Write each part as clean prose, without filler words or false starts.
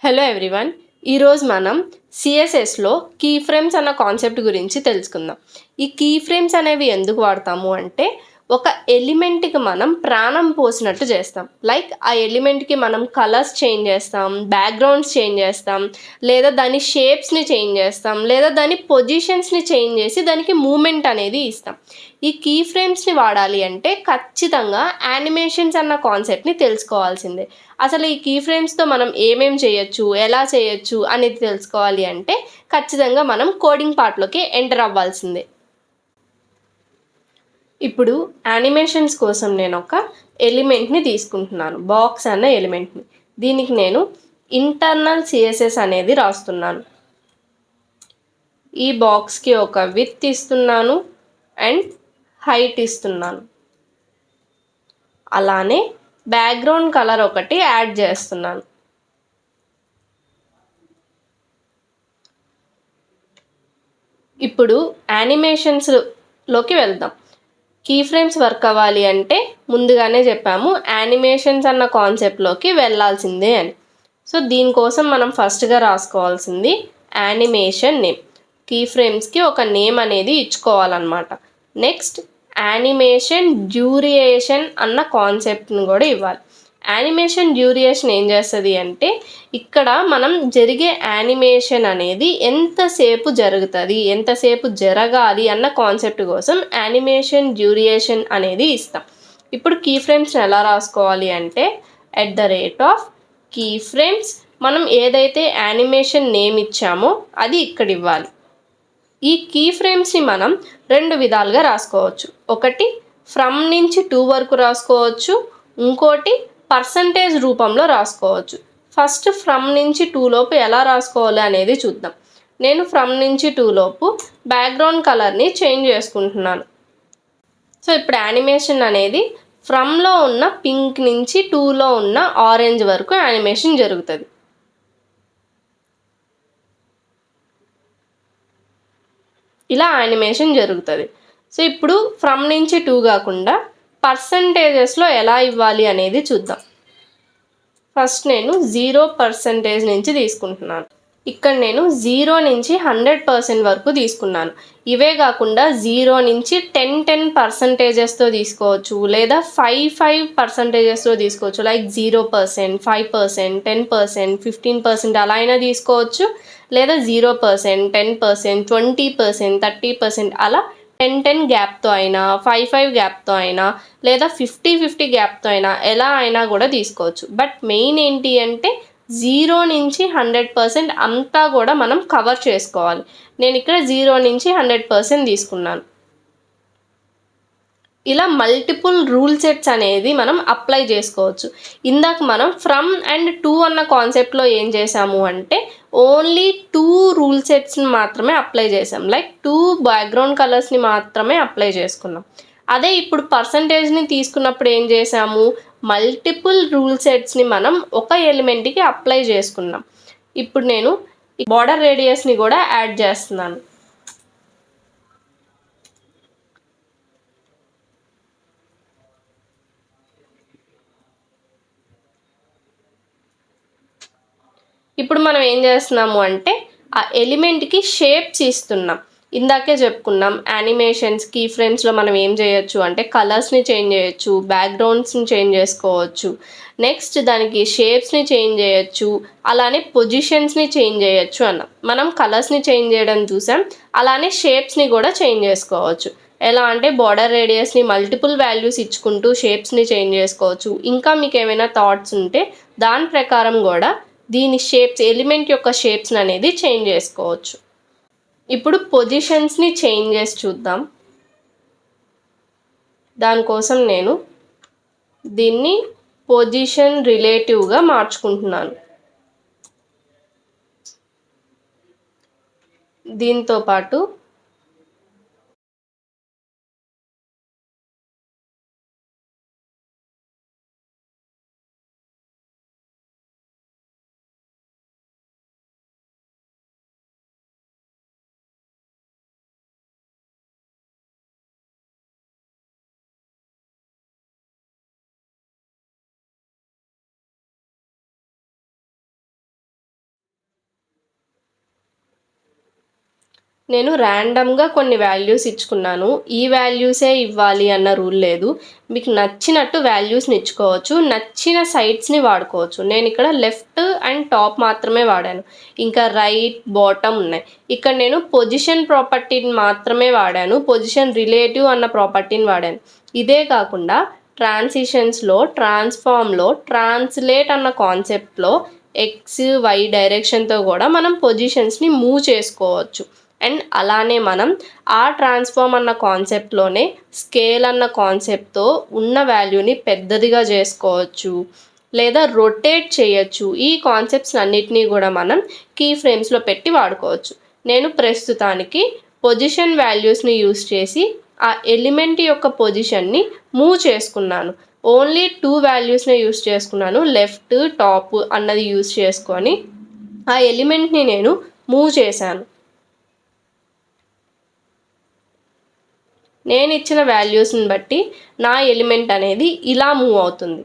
Hello everyone. ఈరోజు మనం సిఎస్ఎస్లో key frames అన్న కాన్సెప్ట్ గురించి తెలుసుకుందాం. ఈ కీ ఫ్రేమ్స్ అనేవి ఎందుకు వాడతాము అంటే ఒక ఎలిమెంట్కి మనం ప్రాణం పోసినట్టు చేస్తాం. లైక్ ఆ ఎలిమెంట్కి మనం కలర్స్ చేంజ్ చేస్తాం, బ్యాక్గ్రౌండ్స్ చేంజ్ చేస్తాం, లేదా దాని షేప్స్ని చేంజ్ చేస్తాం, లేదా దాని పొజిషన్స్ని చేంజ్ చేసి దానికి మూమెంట్ అనేది ఇస్తాం. ఈ కీ ఫ్రేమ్స్ని వాడాలి అంటే ఖచ్చితంగా యానిమేషన్స్ అన్న కాన్సెప్ట్ని తెలుసుకోవాల్సిందే. అసలు ఈ కీ ఫ్రేమ్స్తో మనం ఏమేం చేయొచ్చు, ఎలా చేయొచ్చు అనేది తెలుసుకోవాలి అంటే ఖచ్చితంగా మనం కోడింగ్ పార్ట్లోకి ఎంటర్ అవ్వాల్సిందే. ఇప్పుడు యానిమేషన్స్ కోసం నేను ఒక ఎలిమెంట్ని తీసుకుంటున్నాను, బాక్స్ అన్న ఎలిమెంట్ని. దీనికి నేను ఇంటర్నల్ సిఎస్ఎస్ అనేది రాస్తున్నాను. ఈ బాక్స్కి ఒక విడ్త్ ఇస్తున్నాను అండ్ హైట్ ఇస్తున్నాను. అలానే బ్యాక్గ్రౌండ్ కలర్ ఒకటి యాడ్ చేస్తున్నాను. ఇప్పుడు యానిమేషన్స్లోకి వెళ్దాం. కీ ఫ్రేమ్స్ వర్క్ అవ్వాలి అంటే ముందుగానే చెప్పాము యానిమేషన్స్ అన్న కాన్సెప్ట్లోకి వెళ్ళాల్సిందే అని. సో దీనికోసం మనం ఫస్ట్గా రాసుకోవాల్సింది యానిమేషన్ నేమ్. కీ ఫ్రేమ్స్కి ఒక నేమ్ అనేది ఇచ్చుకోవాలన్నమాట. నెక్స్ట్ యానిమేషన్ డ్యూరేషన్ అన్న కాన్సెప్ట్ని కూడా ఇవ్వాలి. యానిమేషన్ డ్యూరేషన్ ఏం చేస్తుంది అంటే ఇక్కడ మనం జరిగే యానిమేషన్ అనేది ఎంతసేపు జరుగుతుంది, ఎంతసేపు జరగాలి అన్న కాన్సెప్ట్ కోసం యానిమేషన్ డ్యూరేషన్ అనేది ఇస్తాం. ఇప్పుడు కీ ఫ్రేమ్స్ని ఎలా రాసుకోవాలి అంటే @ కీ ఫ్రేమ్స్ మనం ఏదైతే యానిమేషన్ నేమ్ ఇచ్చామో అది ఇక్కడ ఇవ్వాలి. ఈ కీ ఫ్రేమ్స్ని మనం రెండు విధాలుగా రాసుకోవచ్చు. ఒకటి ఫ్రమ్ నుంచి 2 వరకు రాసుకోవచ్చు, ఇంకోటి పర్సంటేజ్ రూపంలో రాసుకోవచ్చు. ఫస్ట్ ఫ్రమ్ నుంచి 2 లోపు ఎలా రాసుకోవాలి అనేది చూద్దాం. నేను ఫ్రమ్ నుంచి 2 లోపు బ్యాక్గ్రౌండ్ కలర్ని చేంజ్ చేసుకుంటున్నాను. సో ఇప్పుడు యానిమేషన్ అనేది ఫ్రమ్లో ఉన్న పింక్ నుంచి 2లో ఉన్న ఆరెంజ్ వరకు యానిమేషన్ జరుగుతుంది. ఇలా యానిమేషన్ జరుగుతుంది. సో ఇప్పుడు ఫ్రమ్ నుంచి 2 కాకుండా పర్సంటేజెస్లో ఎలా ఇవ్వాలి అనేది చూద్దాం. ఫస్ట్ నేను 0% నుంచి తీసుకుంటున్నాను. ఇక్కడ నేను 0 నుంచి 100% వరకు తీసుకున్నాను. ఇవే కాకుండా 0 నుంచి 10% తీసుకోవచ్చు, లేదా 5% తీసుకోవచ్చు. లైక్ 0%, 5%, 10%, 15% అలా అయినా తీసుకోవచ్చు, లేదా 0%, 10%, 20%, 30% అలా 10 గ్యాప్తో అయినా, 5 గ్యాప్తో అయినా, లేదా 50 గ్యాప్తో అయినా ఎలా అయినా కూడా తీసుకోవచ్చు. బట్ మెయిన్ ఏంటి అంటే 0 నుంచి 100% అంతా కూడా మనం కవర్ చేసుకోవాలి. నేను ఇక్కడ 0 నుంచి 100% తీసుకున్నాను. ఇలా మల్టిపుల్ రూల్ సెట్స్ అనేది మనం అప్లై చేసుకోవచ్చు. ఇందాక మనం ఫ్రమ్ అండ్ టు అన్న కాన్సెప్ట్లో ఏం చేసాము అంటే ఓన్లీ 2 రూల్ సెట్స్ని మాత్రమే అప్లై చేసాం. లైక్ 2 బ్యాక్గ్రౌండ్ కలర్స్ని మాత్రమే అప్లై చేసుకున్నాం. అదే ఇప్పుడు పర్సంటేజ్ని తీసుకున్నప్పుడు ఏం చేసాము, మల్టిపుల్ రూల్ సెట్స్ని మనం ఒక ఎలిమెంట్కి అప్లై చేసుకున్నాం. ఇప్పుడు నేను బార్డర్ రేడియస్ని కూడా యాడ్ చేస్తున్నాను. ఇప్పుడు మనం ఏం చేస్తున్నాము అంటే ఆ ఎలిమెంట్కి షేప్స్ ఇస్తున్నాం. ఇందాకే చెప్పుకున్నాం యానిమేషన్స్ కీ ఫ్రేమ్స్లో మనం ఏం చేయొచ్చు అంటే కలర్స్ని చేంజ్ చేయొచ్చు, బ్యాక్గ్రౌండ్స్ని చేంజ్ చేసుకోవచ్చు, నెక్స్ట్ దానికి షేప్స్ని చేంజ్ చేయొచ్చు, అలానే పొజిషన్స్ని చేంజ్ చేయొచ్చు అన్నాం. మనం కలర్స్ని చేంజ్ చేయడం చూసాం, అలానే షేప్స్ని కూడా చేంజ్ చేసుకోవచ్చు. ఎలా అంటే బార్డర్ రేడియస్ని మల్టిపుల్ వాల్యూస్ ఇచ్చుకుంటూ షేప్స్ని చేంజ్ చేసుకోవచ్చు. ఇంకా మీకు ఏమైనా థాట్స్ ఉంటే దాని ప్రకారం కూడా దీని షేప్స్, ఎలిమెంట్ యొక్క షేప్స్ అనేది చేంజ్ చేసుకోవచ్చు. ఇప్పుడు పొజిషన్స్ని చేంజ్ చేసి చూద్దాం. దానికోసం నేను దీన్ని పొజిషన్ రిలేటివ్గా మార్చుకుంటున్నాను. దీంతో పాటు నేను ర్యాండమ్గా కొన్ని వాల్యూస్ ఇచ్చుకున్నాను. ఈ వాల్యూసే ఇవ్వాలి అన్న రూల్ లేదు. మీకు నచ్చినట్టు వాల్యూస్ని ఇచ్చుకోవచ్చు, నచ్చిన సైడ్స్ని వాడుకోవచ్చు. నేను ఇక్కడ లెఫ్ట్ అండ్ టాప్ మాత్రమే వాడాను, ఇంకా రైట్ బాటమ్ ఉన్నాయి. ఇక్కడ నేను పొజిషన్ ప్రాపర్టీని మాత్రమే వాడాను, పొజిషన్ రిలేటివ్ అన్న ప్రాపర్టీని వాడాను. ఇదే కాకుండా ట్రాన్సిషన్స్లో, ట్రాన్స్ఫార్మ్లో ట్రాన్స్లేట్ అన్న కాన్సెప్ట్లో ఎక్స్ వై డైరెక్షన్తో కూడా మనం పొజిషన్స్ని మూవ్ చేసుకోవచ్చు. అండ్ అలానే మనం ఆ ట్రాన్స్ఫార్మ్ అన్న కాన్సెప్ట్లోనే స్కేల్ అన్న కాన్సెప్ట్తో ఉన్న వాల్యూని పెద్దదిగా చేసుకోవచ్చు లేదా రొటేట్ చేయొచ్చు. ఈ కాన్సెప్ట్స్ అన్నిటినీ కూడా మనం కీ ఫ్రేమ్స్లో పెట్టి వాడుకోవచ్చు. నేను ప్రస్తుతానికి పొజిషన్ వాల్యూస్ని యూస్ చేసి ఆ ఎలిమెంట్ యొక్క పొజిషన్ని మూవ్ చేసుకున్నాను. ఓన్లీ 2 వాల్యూస్ని యూస్ చేసుకున్నాను, లెఫ్ట్ టాప్ అన్నది యూస్ చేసుకొని ఆ ఎలిమెంట్ని నేను మూవ్ చేశాను. నేను ఇచ్చిన వాల్యూస్ని బట్టి నా ఎలిమెంట్ అనేది ఇలా మూవ్ అవుతుంది.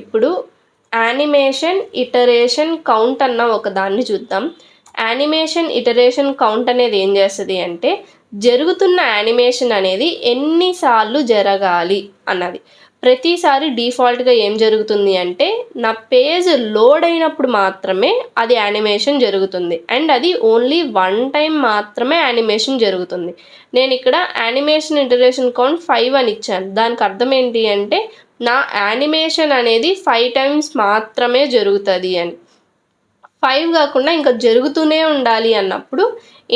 ఇప్పుడు యానిమేషన్ ఇటరేషన్ కౌంట్ అన్న ఒక దాన్ని చూద్దాం. యానిమేషన్ ఇటరేషన్ కౌంట్ అనేది ఏం చేస్తుంది అంటే జరుగుతున్న యానిమేషన్ అనేది ఎన్నిసార్లు జరగాలి అన్నది. ప్రతిసారి డిఫాల్ట్గా ఏం జరుగుతుంది అంటే నా పేజ్ లోడ్ అయినప్పుడు మాత్రమే అది యానిమేషన్ జరుగుతుంది అండ్ అది ఓన్లీ 1 టైం మాత్రమే యానిమేషన్ జరుగుతుంది. నేను ఇక్కడ యానిమేషన్ ఇటరేషన్ కౌంట్ 5 అని ఇచ్చాను. దానికి అర్థం ఏంటి అంటే నా యానిమేషన్ అనేది 5 టైమ్స్ మాత్రమే జరుగుతుంది అని. 5 కాకుండా ఇంకా జరుగుతూనే ఉండాలి అన్నప్పుడు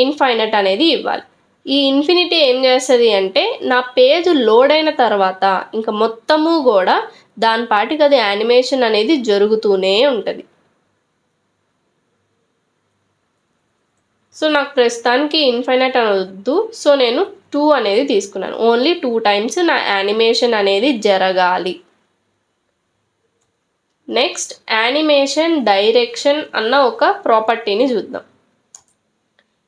ఇన్ఫైనట్ అనేది ఇవ్వాలి. ఈ ఇన్ఫినిటీ ఏం చేస్తుంది అంటే నా పేజ్ లోడ్ అయిన తర్వాత ఇంకా మొత్తము కూడా దాని పాటికి అది యానిమేషన్ అనేది జరుగుతూనే ఉంటుంది. సో నాకు ప్రస్తుతానికి ఇన్ఫైనట్ అనొద్దు, సో నేను 2 అనేది తీసుకున్నాను. ఓన్లీ 2 టైమ్స్ నా యానిమేషన్ అనేది జరగాలి. నెక్స్ట్ యానిమేషన్ డైరెక్షన్ అన్న ఒక ప్రాపర్టీని చూద్దాం.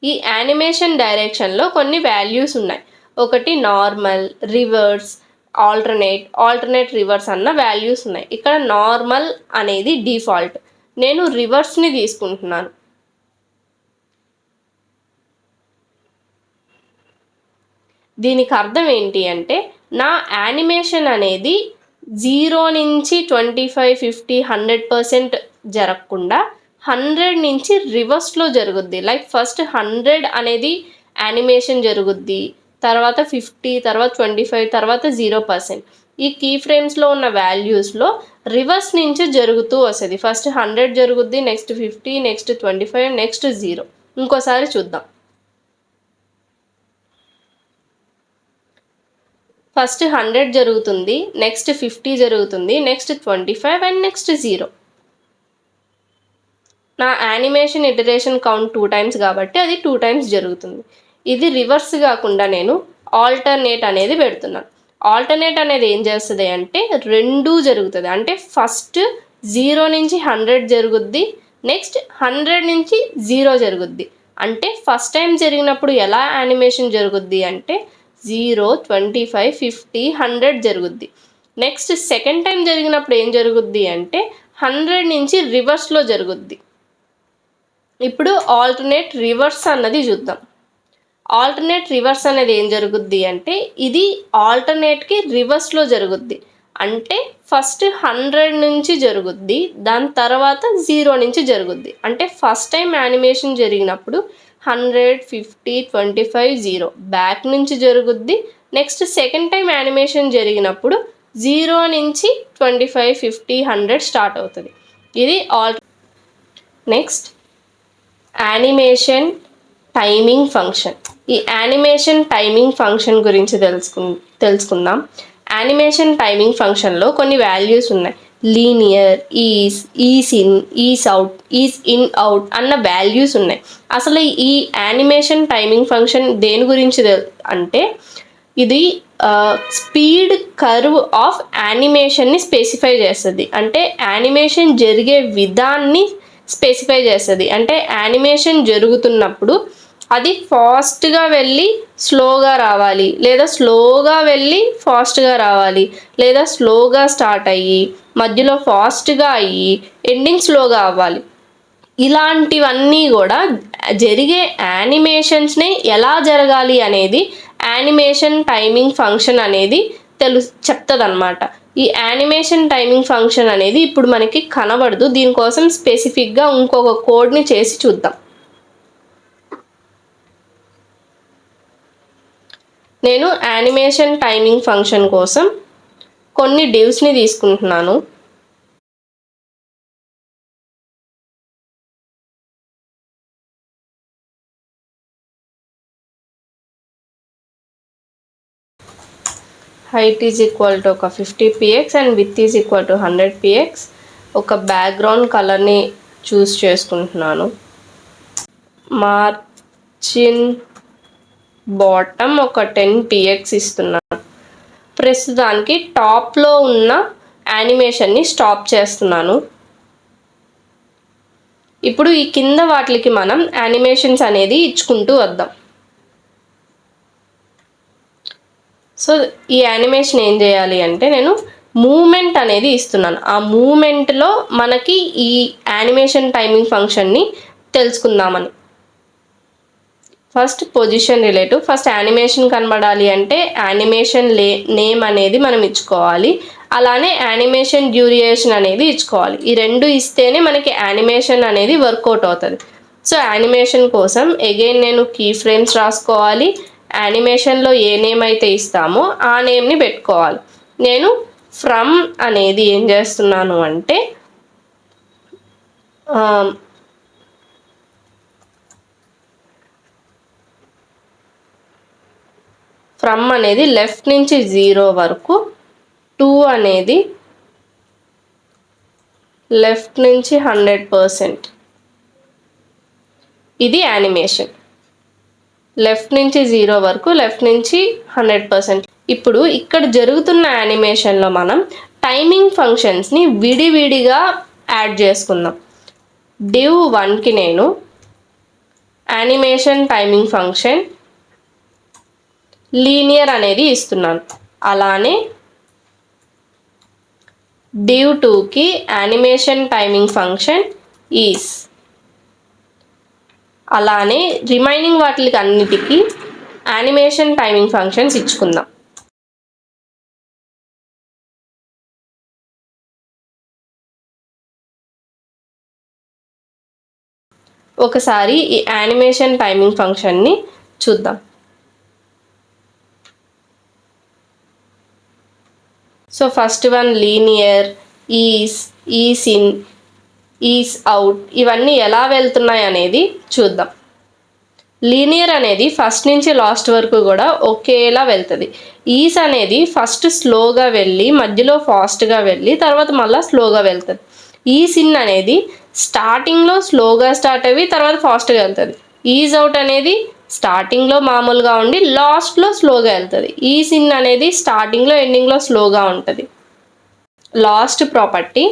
ఈ యానిమేషన్ డైరెక్షన్లో కొన్ని వాల్యూస్ ఉన్నాయి. ఒకటి నార్మల్, రివర్స్, ఆల్టర్నేట్ రివర్స్ అన్న వాల్యూస్ ఉన్నాయి. ఇక్కడ నార్మల్ అనేది డిఫాల్ట్, నేను రివర్స్ని తీసుకుంటున్నాను. దీనికి అర్థం ఏంటి అంటే నా యానిమేషన్ అనేది 0 నుంచి 25, 50, 100% జరగకుండా 100 నుంచి రివర్స్లో జరుగుద్ది. లైక్ ఫస్ట్ 100 అనేది యానిమేషన్ జరుగుద్ది, తర్వాత 50, తర్వాత 25, తర్వాత 0%. ఈ కీ ఫ్రేమ్స్లో ఉన్న వాల్యూస్లో రివర్స్ నుంచి జరుగుతూ వస్తుంది. ఫస్ట్ 100 జరుగుద్ది, నెక్స్ట్ 50, నెక్స్ట్ 25, నెక్స్ట్ 0. ఇంకోసారి చూద్దాం. ఫస్ట్ 100 జరుగుతుంది, నెక్స్ట్ 50 జరుగుతుంది, నెక్స్ట్ 25 అండ్ నెక్స్ట్ 0. నా యానిమేషన్ ఇటరేషన్ కౌంట్ 2 టైమ్స్ కాబట్టి అది 2 టైమ్స్ జరుగుతుంది. ఇది రివర్స్ కాకుండా నేను ఆల్టర్నేట్ అనేది పెడుతున్నాను. ఆల్టర్నేట్ అనేది ఏం చేస్తుంది అంటే 2 జరుగుతుంది. అంటే ఫస్ట్ 0 నుంచి 100 జరుగుద్ది, నెక్స్ట్ 100 నుంచి 0 జరుగుద్ది. అంటే ఫస్ట్ టైం జరిగినప్పుడు ఎలా యానిమేషన్ జరుగుద్ది అంటే 0, 25, 50, 100 జరుగుద్ది. నెక్స్ట్ సెకండ్ టైం జరిగినప్పుడు ఏం జరుగుద్ది అంటే 100 నుంచి రివర్స్లో జరుగుద్ది. ఇప్పుడు ఆల్టర్నేట్ రివర్స్ అన్నది చూద్దాం. ఆల్టర్నేట్ రివర్స్ అనేది ఏం జరుగుద్ది అంటే ఇది ఆల్టర్నేట్కి రివర్స్లో జరుగుద్ది. అంటే ఫస్ట్ 100 నుంచి జరుగుద్ది, దాని తర్వాత 0 నుంచి జరుగుద్ది. అంటే ఫస్ట్ టైం యానిమేషన్ జరిగినప్పుడు 100, 50, 25, 0 బ్యాక్ నుంచి జరుగుద్ది. నెక్స్ట్ సెకండ్ టైం యానిమేషన్ జరిగినప్పుడు 0 నుంచి 25, 50, 100 స్టార్ట్ అవుతుంది. ఇది నెక్స్ట్ యానిమేషన్ టైమింగ్ ఫంక్షన్. ఈ యానిమేషన్ టైమింగ్ ఫంక్షన్ గురించి తెలుసుకుందాం. యానిమేషన్ టైమింగ్ ఫంక్షన్లో కొన్ని వాల్యూస్ ఉన్నాయి. Linear, is in, is out, is in out అన్న వాల్యూస్ ఉన్నాయి. అసలు ఈ యానిమేషన్ టైమింగ్ ఫంక్షన్ దేని గురించి అంటే ఇది స్పీడ్ కర్వ్ ఆఫ్ యానిమేషన్ని స్పెసిఫై చేస్తుంది. అంటే యానిమేషన్ జరిగే విధాన్ని స్పెసిఫై చేస్తుంది. అంటే యానిమేషన్ జరుగుతున్నప్పుడు అది ఫాస్ట్గా వెళ్ళి స్లోగా రావాలి, లేదా స్లోగా వెళ్ళి ఫాస్ట్గా రావాలి, లేదా స్లోగా స్టార్ట్ అయ్యి మధ్యలో ఫాస్ట్గా అయ్యి ఎండింగ్ స్లోగా అవ్వాలి. ఇలాంటివన్నీ కూడా జరిగే యానిమేషన్స్ని ఎలా జరగాలి అనేది యానిమేషన్ టైమింగ్ ఫంక్షన్ అనేది చెప్తుంది అనమాట. ఈ యానిమేషన్ టైమింగ్ ఫంక్షన్ అనేది ఇప్పుడు మనకి కనబడదు. దీనికోసం స్పెసిఫిక్గా ఇంకొక కోడ్ని చేసి చూద్దాం. నేను యానిమేషన్ టైమింగ్ ఫంక్షన్ కోసం కొన్ని డివ్స్ని తీసుకుంటున్నాను. హైట్ ఈజ్ ఈక్వల్ టు ఒక 50 px and with is equal to 100 px. ఒక బ్యాక్గ్రౌండ్ కలర్ని చూస్ చేసుకుంటున్నాను. మార్జిన్ బాటమ్ ఒక 10 px ఇస్తున్నాను. ప్రస్తుతానికి టాప్లో ఉన్న యానిమేషన్ని స్టాప్ చేస్తున్నాను. ఇప్పుడు ఈ కింద వాటికి మనం యానిమేషన్స్ అనేది ఇచ్చుకుంటూ వద్దాం. సో ఈ యానిమేషన్ ఏం చేయాలి అంటే నేను మూమెంట్ అనేది ఇస్తున్నాను. ఆ మూమెంట్లో మనకి ఈ యానిమేషన్ టైమింగ్ ఫంక్షన్ని తెలుసుకుందామని. First position relative. First animation కనబడాలి అంటే యానిమేషన్ నేమ్ అనేది మనం ఇచ్చుకోవాలి. అలానే యానిమేషన్ డ్యూరేషన్ అనేది ఇచ్చుకోవాలి. ఈ రెండు ఇస్తేనే మనకి యానిమేషన్ అనేది వర్కౌట్ అవుతుంది. సో యానిమేషన్ కోసం అగైన్ నేను కీ ఫ్రేమ్స్ రాసుకోవాలి. యానిమేషన్లో ఏ నేమ్ అయితే ఇస్తామో ఆ నేమ్ని పెట్టుకోవాలి. నేను ఫ్రమ్ అనేది ఏం చేస్తున్నాను అంటే ఫ్రమ్ అనేది లెఫ్ట్ నుంచి 0 వరకు, 2 అనేది లెఫ్ట్ నుంచి 100%. ఇది యానిమేషన్. లెఫ్ట్ నుంచి 0 వరకు, లెఫ్ట్ నుంచి 100%. ఇప్పుడు ఇక్కడ జరుగుతున్న యానిమేషన్లో మనం టైమింగ్ ఫంక్షన్స్ని విడివిడిగా యాడ్ చేసుకుందాం. div 1కి నేను యానిమేషన్ టైమింగ్ ఫంక్షన్ లీనియర్ అనేది ఇస్తున్నాను. అలానే div 2కి యానిమేషన్ టైమింగ్ ఫంక్షన్ ఈస్. అలానే రిమైనింగ్ వాటికి అన్నిటికీ యానిమేషన్ టైమింగ్ ఫంక్షన్స్ ఇచ్చుకుందాం. ఒకసారి ఈ యానిమేషన్ టైమింగ్ ఫంక్షన్ని చూద్దాం. So first one linear, is in, is out, ఇవన్నీ ఎలా వెళ్తున్నాయి అనేది చూద్దాం. లీనియర్ అనేది ఫస్ట్ నుంచి లాస్ట్ వరకు కూడా ఒకేలా వెళ్తుంది. ఈస్ అనేది ఫస్ట్ స్లోగా వెళ్ళి మధ్యలో ఫాస్ట్గా వెళ్ళి తర్వాత మళ్ళీ స్లోగా వెళ్తుంది. ఈస్ ఇన్ అనేది స్టార్టింగ్లో స్లోగా స్టార్ట్ అయ్యి తర్వాత ఫాస్ట్గా వెళ్తుంది. ఈజ్ అవుట్ అనేది స్టార్టింగ్లో మామూలుగా ఉండి లాస్ట్లో స్లోగా వెళ్తుంది. ఈస్ ఇన్ అనేది స్టార్టింగ్లో ఎండింగ్లో స్లోగా ఉంటుంది. Last property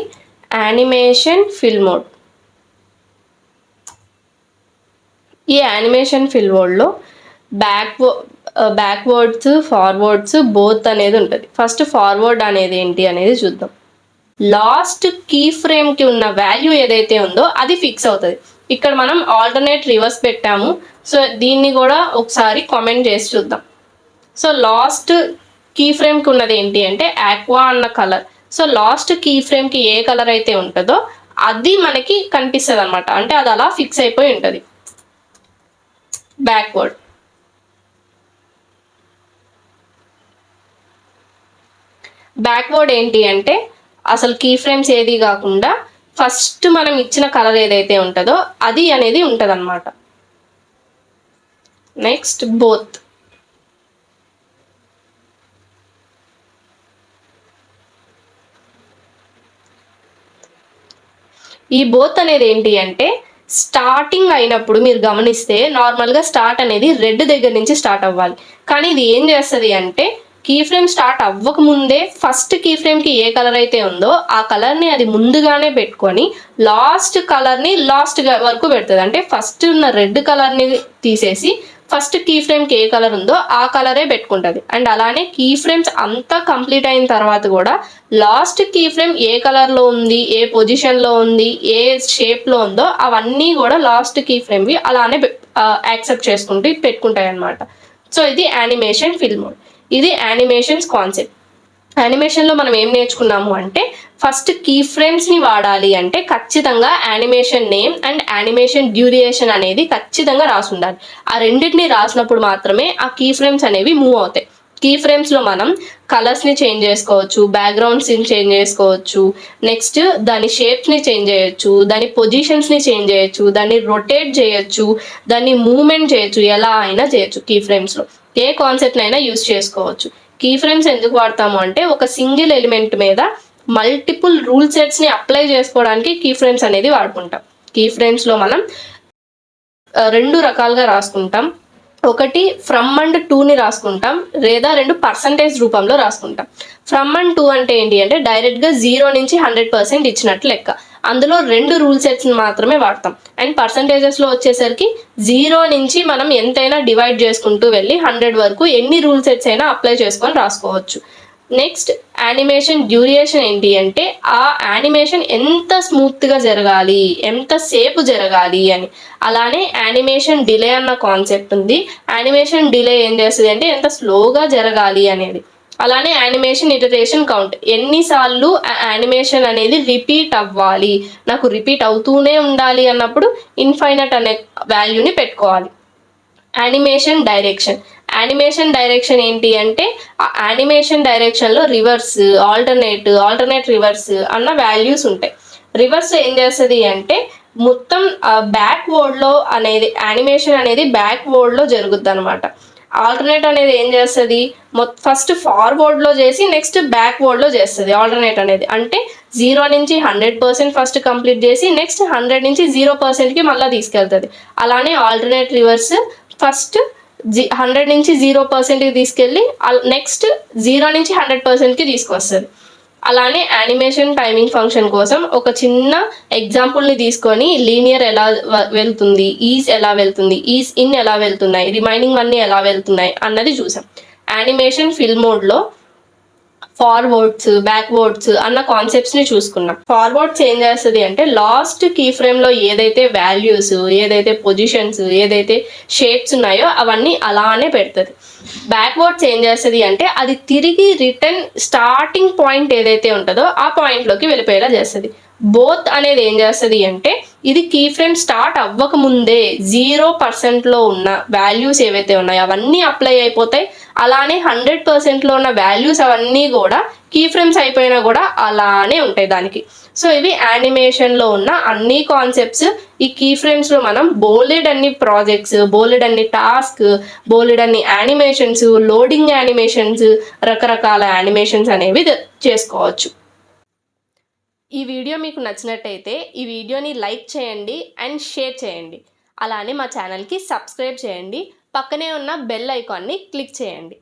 animation fill mode. ఈ యానిమేషన్ ఫిల్ మోడ్లో బ్యాక్వర్డ్స్ ఫార్వర్డ్స్ బోత్ అనేది ఉంటుంది. ఫస్ట్ ఫార్వర్డ్ అనేది ఏంటి అనేది చూద్దాం. లాస్ట్ కీ ఫ్రేమ్కి ఉన్న వాల్యూ ఏదైతే ఉందో అది ఫిక్స్ అవుతుంది. ఇక్కడ మనం ఆల్టర్నేట్ రివర్స్ పెట్టాము. సో దీన్ని కూడా ఒకసారి కామెంట్ చేసి చూద్దాం. సో లాస్ట్ కీ ఫ్రేమ్కి ఉన్నది ఏంటి అంటే ఆక్వా అన్న కలర్. సో లాస్ట్ కీ ఫ్రేమ్కి ఏ కలర్ అయితే ఉంటుందో అది మనకి కనిపిస్తుంది అనమాట. అంటే అది అలా ఫిక్స్ అయిపోయి ఉంటుంది. బ్యాక్వర్డ్ ఏంటి అంటే అసలు కీ ఫ్రేమ్స్ ఏది కాకుండా ఫస్ట్ మనం ఇచ్చిన కలర్ ఏదైతే ఉంటుందో అది అనేది ఉంటుంది అనమాట. Next both. ఈ బోత్ అనేది ఏంటి అంటే స్టార్టింగ్ అయినప్పుడు మీరు గమనిస్తే నార్మల్గా స్టార్ట్ అనేది రెడ్ దగ్గర నుంచి స్టార్ట్ అవ్వాలి. కానీ ఇది ఏం చేస్తుంది అంటే కీ ఫ్రేమ్ స్టార్ట్ అవ్వకముందే ఫస్ట్ కీ ఫ్రేమ్కి ఏ కలర్ అయితే ఉందో ఆ కలర్ని అది ముందుగానే పెట్టుకొని లాస్ట్ కలర్ని లాస్ట్ వరకు పెడుతుంది. అంటే ఫస్ట్ ఉన్న రెడ్ కలర్ని తీసేసి ఫస్ట్ కీ ఫ్రేమ్కి ఏ కలర్ ఉందో ఆ కలరే పెట్టుకుంటుంది. అండ్ అలానే కీ ఫ్రేమ్స్ అంతా కంప్లీట్ అయిన తర్వాత కూడా లాస్ట్ కీ ఫ్రేమ్ ఏ కలర్లో ఉంది, ఏ పొజిషన్లో ఉంది, ఏ షేప్లో ఉందో అవన్నీ కూడా లాస్ట్ కీ ఫ్రేమ్వి అలానే యాక్సెప్ట్ చేసుకుంటూ పెట్టుకుంటాయి అన్నమాట. సో ఇది యానిమేషన్ ఫిల్ మోడ్. ఇది యానిమేషన్స్ కాన్సెప్ట్. యానిమేషన్లో మనం ఏం నేర్చుకున్నాము అంటే ఫస్ట్ కీ ఫ్రేమ్స్ని వాడాలి అంటే ఖచ్చితంగా animation name and animation duration అనేది ఖచ్చితంగా రాసి ఉండాలి. ఆ రెండింటిని రాసినప్పుడు మాత్రమే ఆ కీ ఫ్రేమ్స్ అనేవి మూవ్ అవుతాయి. కీ ఫ్రేమ్స్లో మనం కలర్స్ని చేంజ్ చేసుకోవచ్చు, బ్యాక్గ్రౌండ్స్ని చేంజ్ చేసుకోవచ్చు, నెక్స్ట్ దాని షేప్స్ని చేంజ్ చేయొచ్చు, దాని పొజిషన్స్ని చేంజ్ చేయొచ్చు, దాన్ని రొటేట్ చేయొచ్చు, దాన్ని మూవ్మెంట్ చేయొచ్చు, ఎలా అయినా చేయొచ్చు. కీ ఫ్రేమ్స్లో ఏ కాన్సెప్ట్ అయినా యూజ్ చేసుకోవచ్చు. కీ ఫ్రేమ్స్ ఎందుకు వాడతాము అంటే ఒక సింగిల్ ఎలిమెంట్ మీద మల్టిపుల్ రూల్ సెట్స్ని అప్లై చేసుకోవడానికి కీ ఫ్రేమ్స్ అనేది వాడుకుంటాం. కీ ఫ్రేమ్స్లో మనం 2 రకాలుగా రాసుకుంటాం. ఒకటి ఫ్రమ్ అండ్ టూని రాసుకుంటాం, లేదా 2 పర్సంటేజ్ రూపంలో రాసుకుంటాం. ఫ్రమ్ అండ్ టూ అంటే ఏంటి అంటే డైరెక్ట్గా 0 నుంచి 100% ఇచ్చినట్లు లెక్క. అందులో 2 రూల్ సెట్స్ని మాత్రమే వాడతాం. అండ్ పర్సంటేజెస్లో వచ్చేసరికి 0 నుంచి మనం ఎంతైనా డివైడ్ చేసుకుంటూ వెళ్ళి 100 వరకు ఎన్ని రూల్ సెట్స్ అయినా అప్లై చేసుకొని రాసుకోవచ్చు. నెక్స్ట్ యానిమేషన్ డ్యూరేషన్ ఏంటి అంటే ఆ యానిమేషన్ ఎంత స్మూత్గా జరగాలి, ఎంతసేపు జరగాలి అని. అలానే యానిమేషన్ డిలే అన్న కాన్సెప్ట్ ఉంది. యానిమేషన్ డిలే ఏం చేస్తుంది అంటే ఎంత స్లోగా జరగాలి అనేది. అలానే యానిమేషన్ ఇటరేషన్ కౌంట్, ఎన్నిసార్లు యానిమేషన్ అనేది రిపీట్ అవ్వాలి, నాకు రిపీట్ అవుతూనే ఉండాలి అన్నప్పుడు ఇన్ఫైనట్ అనే వాల్యూని పెట్టుకోవాలి. యానిమేషన్ డైరెక్షన్, యానిమేషన్ డైరెక్షన్ ఏంటి అంటే ఆ యానిమేషన్ డైరెక్షన్లో రివర్స్, ఆల్టర్నేట్ రివర్స్ అన్న వాల్యూస్ ఉంటాయి. రివర్స్ ఏం చేస్తుంది అంటే మొత్తం బ్యాక్వర్డ్లో అనేది యానిమేషన్ అనేది బ్యాక్వర్డ్లో జరుగుద్ది అనమాట. ఆల్టర్నేట్ అనేది ఏం చేస్తుంది ఫస్ట్ ఫార్వర్డ్లో చేసి నెక్స్ట్ బ్యాక్వర్డ్లో చేస్తుంది. ఆల్టర్నేట్ అనేది అంటే 0 నుంచి 100% ఫస్ట్ కంప్లీట్ చేసి నెక్స్ట్ 100 నుంచి 0%కి మళ్ళీ తీసుకెళ్తుంది. అలానే ఆల్టర్నేట్ రివర్స్ ఫస్ట్ 100 నుంచి 0%కి తీసుకెళ్ళి నెక్స్ట్ 0 నుంచి 100%కి తీసుకొస్తుంది. అలానే యానిమేషన్ టైమింగ్ ఫంక్షన్ కోసం ఒక చిన్న ఎగ్జాంపుల్ని తీసుకొని లీనియర్ ఎలా వెళ్తుంది, ఈజ్ ఎలా వెళ్తుంది, ఈజ్ ఇన్ ఎలా వెళ్తున్నాయి, రిమైనింగ్ అన్నీ ఎలా వెళ్తున్నాయి అన్నది చూసాం. యానిమేషన్ ఫిల్ మోడ్లో ఫార్వర్డ్స్, బ్యాక్వర్డ్స్ అన్న కాన్సెప్ట్స్ని చూసుకున్నాం. ఫార్వర్డ్స్ ఏం చేస్తుంది అంటే లాస్ట్ కీ ఫ్రేమ్లో ఏదైతే వాల్యూస్, ఏదైతే పొజిషన్స్, ఏదైతే షేప్స్ ఉన్నాయో అవన్నీ అలానే పెడుతుంది. బ్యాక్వర్డ్స్ ఏం చేస్తుంది అంటే అది తిరిగి రిటర్న్ స్టార్టింగ్ పాయింట్ ఏదైతే ఉంటుందో ఆ పాయింట్లోకి వెళ్ళిపోయేలా చేస్తుంది. బోత్ అనేది ఏం చేస్తుంది అంటే ఇది కీ ఫ్రేమ్ స్టార్ట్ అవ్వకముందే 0%లో ఉన్న వాల్యూస్ ఏవైతే ఉన్నాయో అవన్నీ అప్లై అయిపోతాయి. అలానే 100%లో ఉన్న వాల్యూస్ అవన్నీ కూడా కీ ఫ్రేమ్స్ అయిపోయినా కూడా అలానే ఉంటాయి దానికి. సో ఇవి యానిమేషన్లో ఉన్న అన్ని కాన్సెప్ట్స్. ఈ కీ ఫ్రేమ్స్లో మనం బోలెడ్ అన్ని ప్రాజెక్ట్స్, బోలెడ్ అన్ని టాస్క్, బోలెడ్ అన్ని యానిమేషన్స్, లోడింగ్ యానిమేషన్స్, రకరకాల యానిమేషన్స్ అనేవి చేసుకోవచ్చు. ఈ వీడియో మీకు నచ్చినట్టయితే ఈ వీడియోని లైక్ చేయండి అండ్ షేర్ చేయండి. అలానే మా ఛానల్కి సబ్స్క్రైబ్ చేయండి. పక్కనే ఉన్న బెల్ ఐకాన్ని క్లిక్ చేయండి.